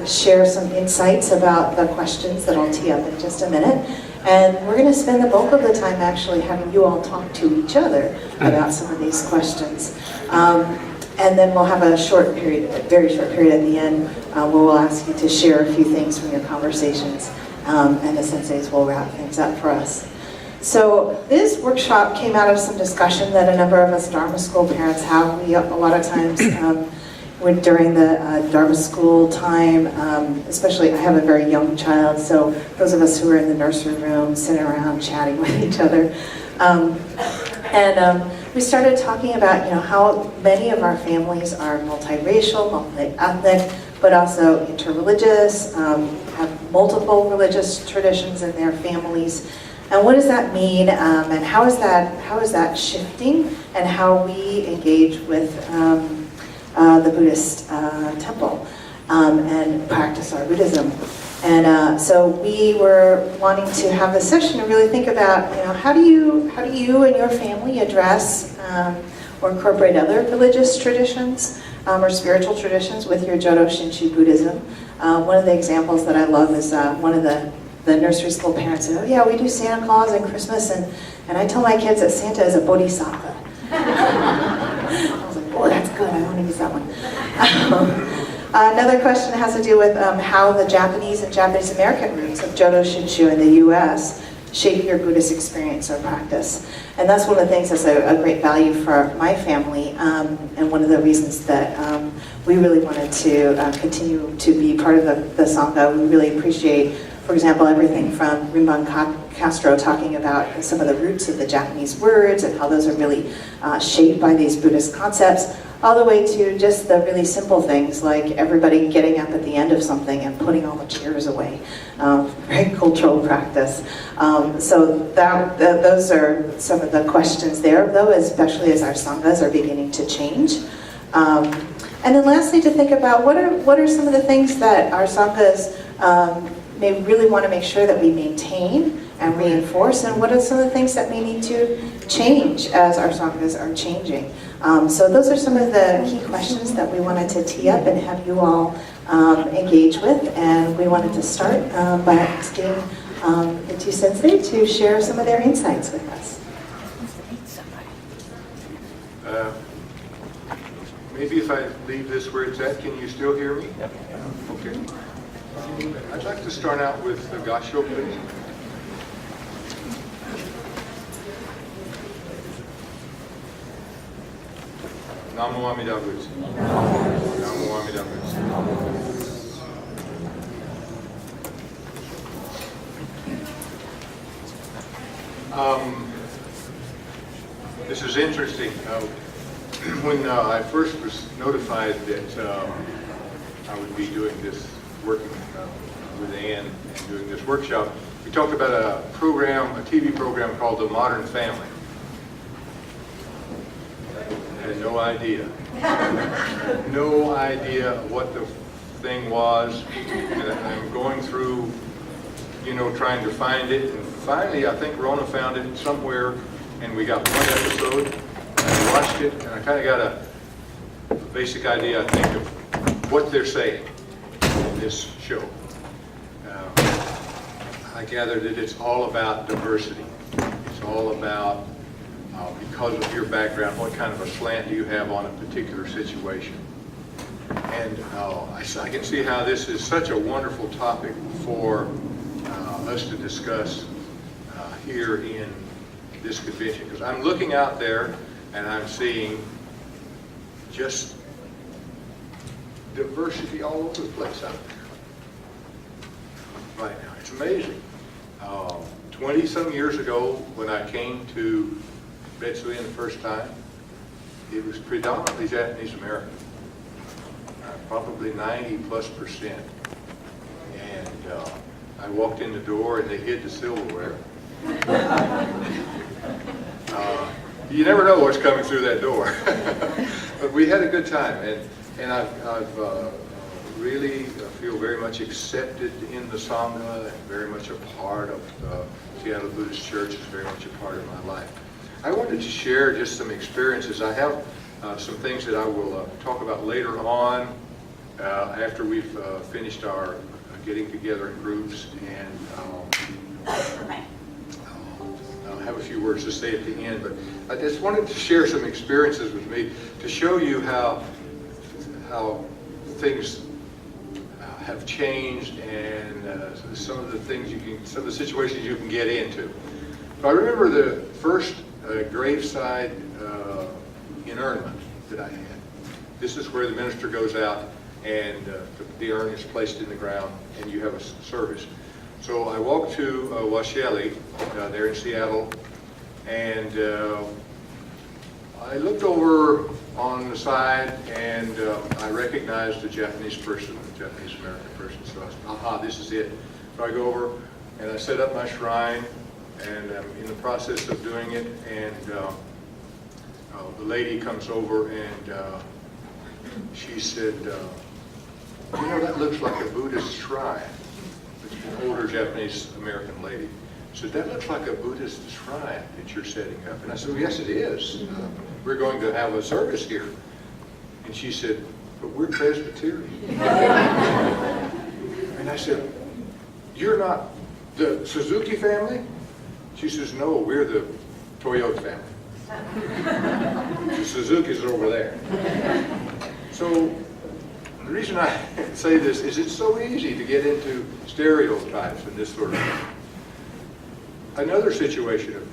share some insights about the questions that I'll tee up in just a minute. And we're going to spend the bulk of the time actually having you all talk to each other about some of these questions. And then we'll have a short period, a very short period at the end, where we'll ask you to share a few things from your conversations, and the senseis will wrap things up for us. So this workshop came out of some discussion that a number of us Dharma school parents have. We, a lot of times, during the Dharma school time, especially I have a very young child, so those of us who are in the nursery room sitting around chatting with each other. We started talking about how many of our families are multiracial, multi-ethnic, but also interreligious, have multiple religious traditions in their families. And what does that mean, and how is that shifting, and how we engage with the Buddhist temple and practice our Buddhism. And so we were wanting to have this session to really think about, how do you and your family address or incorporate other religious traditions or spiritual traditions with your Jodo Shinshu Buddhism. One of the examples that I love is one of the nursery school parents said, oh yeah, we do Santa Claus and Christmas, and I tell my kids that Santa is a bodhisattva. I was like, oh, that's good, I want to use that one. Another question has to do with how the Japanese and Japanese American roots of Jodo Shinshu in the US shape your Buddhist experience or practice. And that's one of the things that's a great value for my family, and one of the reasons that we really wanted to continue to be part of the Sangha. We really appreciate, for example, everything from Rimban Castro talking about some of the roots of the Japanese words and how those are really shaped by these Buddhist concepts, all the way to just the really simple things like everybody getting up at the end of something and putting all the chairs away. Very cultural practice. So those are some of the questions there, though, especially as our Sanghas are beginning to change. And then lastly, to think about what are some of the things that our Sanghas may really want to make sure that we maintain and reinforce, and what are some of the things that may need to change as our Sanghas are changing. So those are some of the key questions that we wanted to tee up and have you all engage with, and we wanted to start by asking the two sensei to share some of their insights with us. Maybe if I leave this where it's at, can you still hear me? Yep. Okay. I'd like to start out with the Gasho, please. Namo Amida Butsu. Namo Amida Butsu. This is interesting. When I first was notified that I would be doing this, working with Ann and doing this workshop, we talked about a TV program called The Modern Family. I had no idea. No idea what the thing was. And I'm going through, trying to find it. And finally, I think Rona found it somewhere, and we got one episode. I watched it, and I kind of got a basic idea, I think, of what they're saying in this show. I gather that it's all about diversity. It's all about, because of your background, what kind of a slant do you have on a particular situation. And I can see how this is such a wonderful topic for us to discuss here in this convention, because I'm looking out there and I'm seeing just diversity all over the place out there right now. It's amazing. 20-some years ago, when I came to Betsuin the first time, it was predominantly Japanese American, probably 90+%. And I walked in the door and they hid the silverware. You never know what's coming through that door. But we had a good time, and I've really feel very much accepted in the Sangha, and very much a part of the Seattle Buddhist Church, is very much a part of my life. I wanted to share just some experiences. I have some things that I will talk about later on after we've finished our getting together in groups, and I'll have a few words to say at the end, but I just wanted to share some experiences with me to show you how things have changed, and some of the things some of the situations you can get into. So I remember the first graveside inurnment that I had. This is where the minister goes out and the urn is placed in the ground and you have a service. So I walked to Vielle there in Seattle, and I looked over on the side, and I recognized a Japanese person, a Japanese American person. So I said, aha, this is it. So I go over and I set up my shrine, and I'm in the process of doing it, and the lady comes over and she said, you know, that looks like a Buddhist shrine. It's an older Japanese American lady. She said, that looks like a Buddhist shrine that you're setting up. And I said, well, yes, it is. We're going to have a service here. And she said, but we're Presbyterian. And I said, you're not the Suzuki family? She says, no, we're the Toyota family. The Suzuki's are over there. So the reason I say this is it's so easy to get into stereotypes and this sort of thing. Another situation of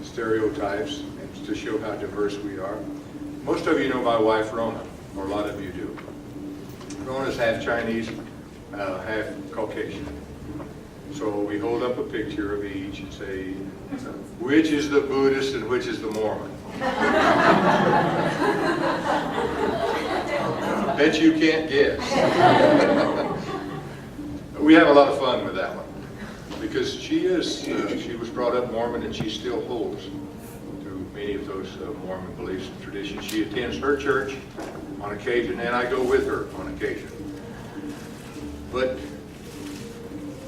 stereotypes, and to show how diverse we are. Most of you know my wife, Rona, or a lot of you do. Rona's half Chinese, half Caucasian. So we hold up a picture of each and say, which is the Buddhist and which is the Mormon? Bet you can't guess. We have a lot of fun with that one, because she was brought up Mormon, and she still holds to many of those Mormon beliefs and traditions. She attends her church on occasion, and I go with her on occasion. But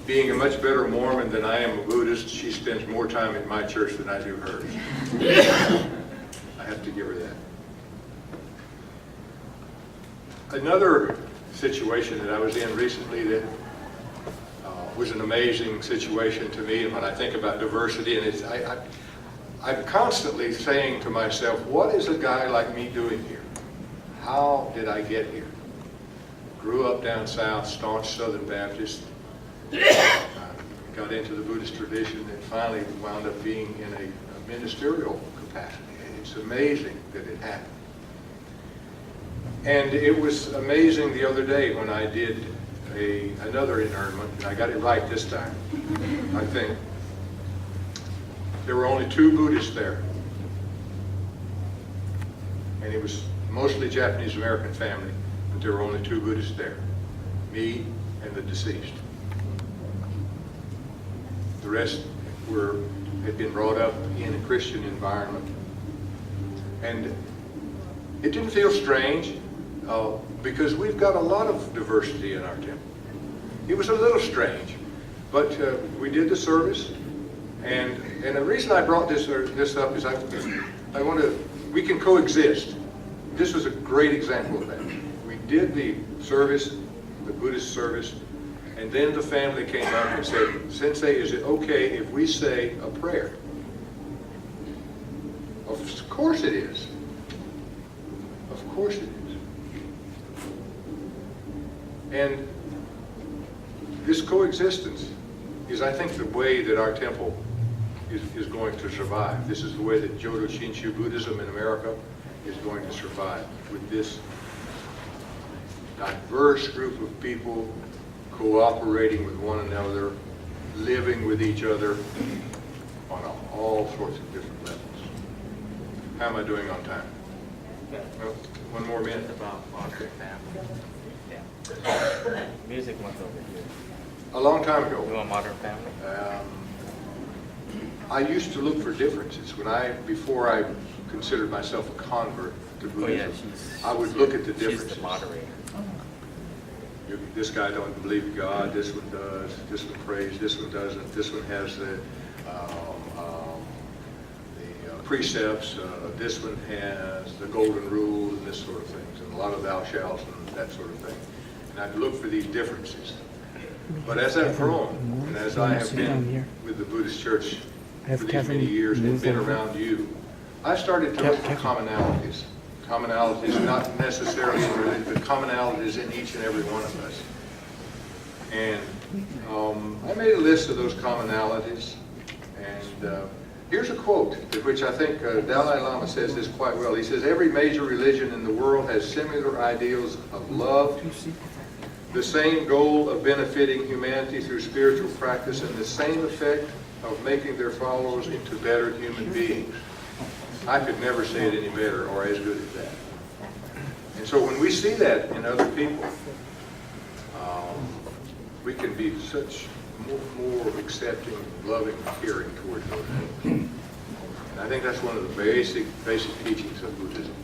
being a much better Mormon than I am a Buddhist, she spends more time at my church than I do hers. I have to give her that. Another situation that I was in recently that was an amazing situation to me, and when I think about diversity, and I'm constantly saying to myself, what is a guy like me doing here? How did I get here? Grew up down south, staunch Southern Baptist, got into the Buddhist tradition, and finally wound up being in a ministerial capacity. It's amazing that it happened. And it was amazing the other day when I did another inurnment, and I got it right this time, I think. There were only 2 Buddhists there. And it was mostly Japanese American family, but there were only 2 Buddhists there, me and the deceased. The rest had been brought up in a Christian environment. And it didn't feel strange, because we've got a lot of diversity in our temple. It was a little strange, but we did the service, and the reason I brought this up is we can coexist. This was a great example of that. We did the service, the Buddhist service, and then the family came up and said, Sensei, is it okay if we say a prayer? Of course it is. Of course it is. And this coexistence is, I think, the way that our temple is going to survive. This is the way that Jodo Shinshu Buddhism in America is going to survive, with this diverse group of people cooperating with one another, living with each other on all sorts of different levels. How am I doing on time? Well, 1 more minute. About modern family. Yeah. Music went over here. A long time ago. You want modern family? I used to look for differences. Before I considered myself a convert to Buddhism, I would look at the differences. She's the moderator. This guy don't believe in God, this one does, this one prays, this one doesn't, this one has the precepts. This one has the golden rule and this sort of things, and a lot of thou shalt and that sort of thing. And I've looked for these differences. But as I've grown, and as I have been with the Buddhist Church for these many years and been around you, I started to look for commonalities. Commonalities not necessarily in religion, but commonalities in each and every one of us. And I made a list of those commonalities. And here's a quote, which I think Dalai Lama says this quite well. He says, every major religion in the world has similar ideals of love, the same goal of benefiting humanity through spiritual practice, and the same effect of making their followers into better human beings. I could never say it any better or as good as that. And so when we see that in other people, we can be such more accepting, loving, caring towards those people. And I think that's one of the basic teachings of Buddhism.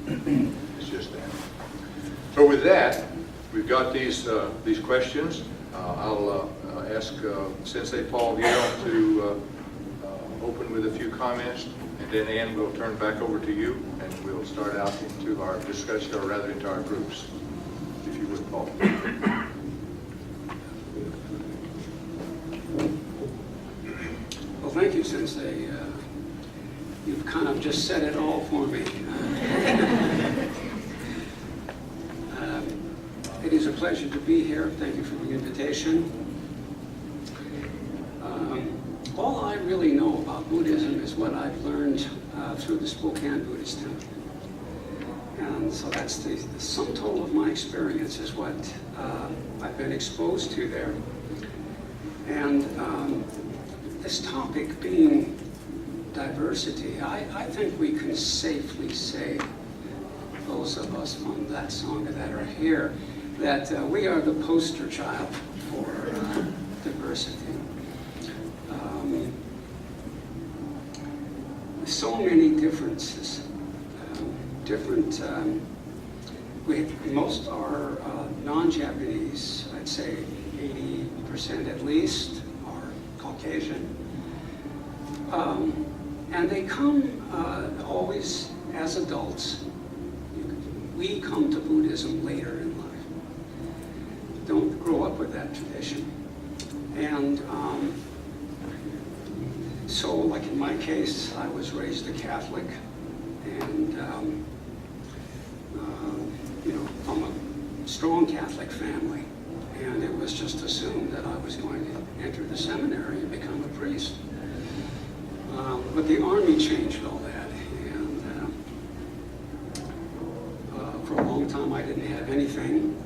It's just that. So with that, we've got these questions. I'll ask Sensei Paul Vielle to open with a few comments, and then Ann will turn back over to you, and we'll start out into our discussion, or rather into our groups. If you would, Paul. Well, thank you, Sensei. You've kind of just said it all for me. It is a pleasure to be here. Thank you for the invitation. All I really know about Buddhism is what I've learned through the Spokane Buddhist Temple. And so that's the sum total of my experience is what I've been exposed to there. And this topic being diversity, I think we can safely say, those of us from that Sangha that are here, that we are the poster child for diversity. So many differences. Most are non-Japanese, I'd say 80% at least, are Caucasian. And they come always as adults. We come to Buddhism later in life. Don't grow up with that tradition. And so, like in my case, I was raised a Catholic, and from a strong Catholic family. And it was just assumed that I was going to enter the seminary and become a priest. But the Army changed all that, and for a long time I didn't have anything,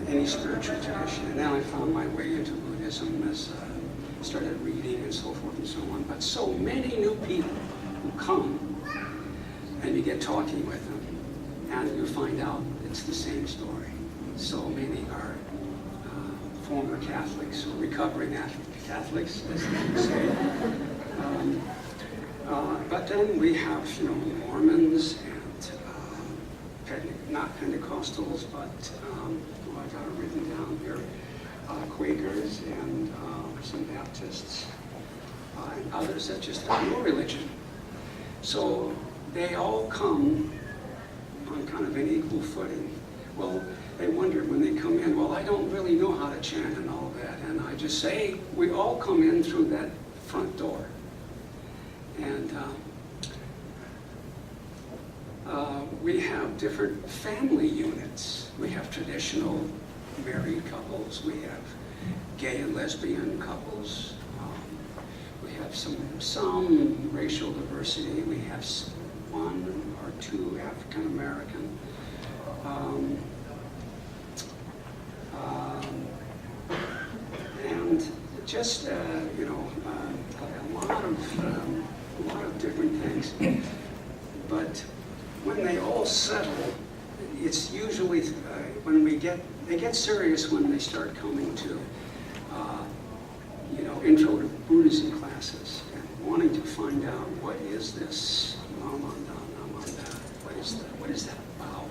any spiritual tradition. And then I found my way into Buddhism as I started reading and so forth and so on. But so many new people who come, and you get talking with them, and you find out it's the same story. So many are former Catholics, or recovering Catholics, as they would say. But then we have, Mormons and not Pentecostals, but I've got it written down here, Quakers and some Baptists, and others that just have no religion. So they all come on kind of an equal footing. Well, they wonder when they come in, well, I don't really know how to chant and all that. And I just say, we all come in through that front door. And we have different family units. We have traditional married couples. We have gay and lesbian couples. We have some racial diversity. We have one or two African American. And just a lot of different things. But when they all settle, it's usually when they get serious when they start coming to intro to Buddhism classes and wanting to find out what is this Namanda, what is that about?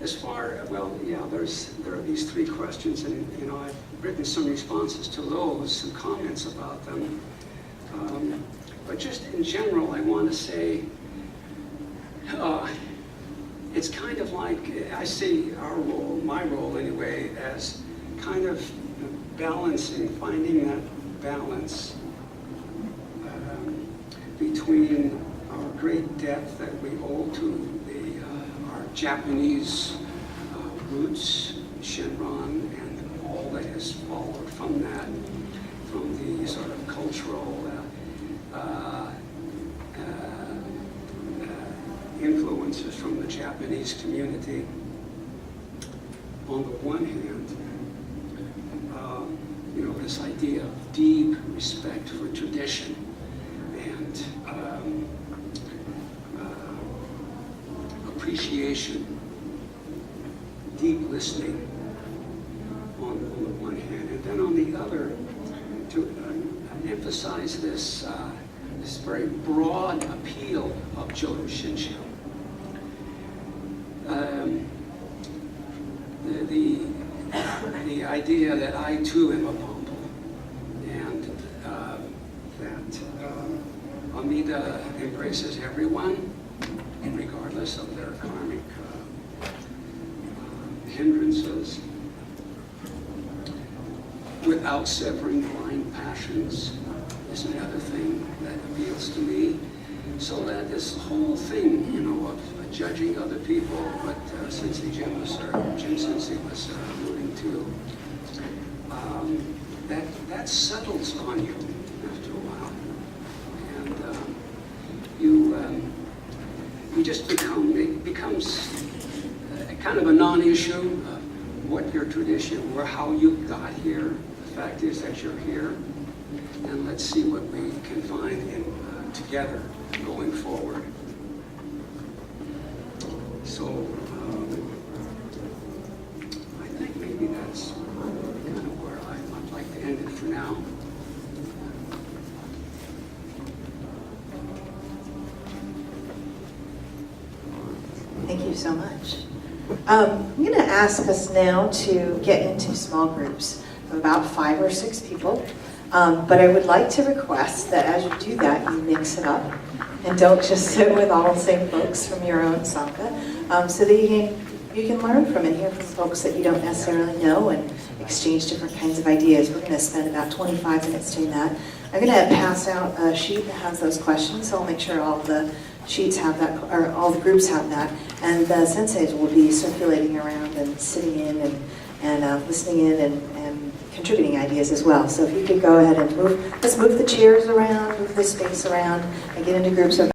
as far, well, yeah, there are these 3 questions, and I've written some responses to those, some comments about them. But just in general, I want to say, it's kind of like, I see our role, my role anyway, as kind of balancing, finding that balance between our great debt that we owe to our Japanese roots, Shinran, and all that has followed from that, from the sort of cultural influences from the Japanese community. On the one hand, this idea of deep respect for tradition and appreciation, deep listening on the one hand, and then on the other, to emphasize this very broad appeal of Jodo Shinshu. The idea that I too am a Pompo, and that Amida embraces everyone, regardless of their karmic hindrances, without severing blind passions, is another thing that appeals to me. So that this whole thing, of judging other people, what Sensei Jim Sensei was alluding to, that settles on you after a while, and you just it becomes kind of a non-issue what your tradition or how you got here. The fact is that you're here, and let's see what we can find together going forward. So I think maybe that's kind of where I'd like to end it for now. Thank you so much. I'm going to ask us now to get into small groups of about 5 or 6 people. But I would like to request that as you do that, you mix it up and don't just sit with all the same folks from your own Sangha, so that you can learn from and hear from folks that you don't necessarily know and exchange different kinds of ideas. We're going to spend about 25 minutes doing that. I'm going to pass out a sheet that has those questions, so I'll make sure all the sheets have that, or all the groups have that, and the senseis will be circulating around and sitting in and listening in and contributing ideas as well. So if you could go ahead and let's move the chairs around, move the space around, and get into groups of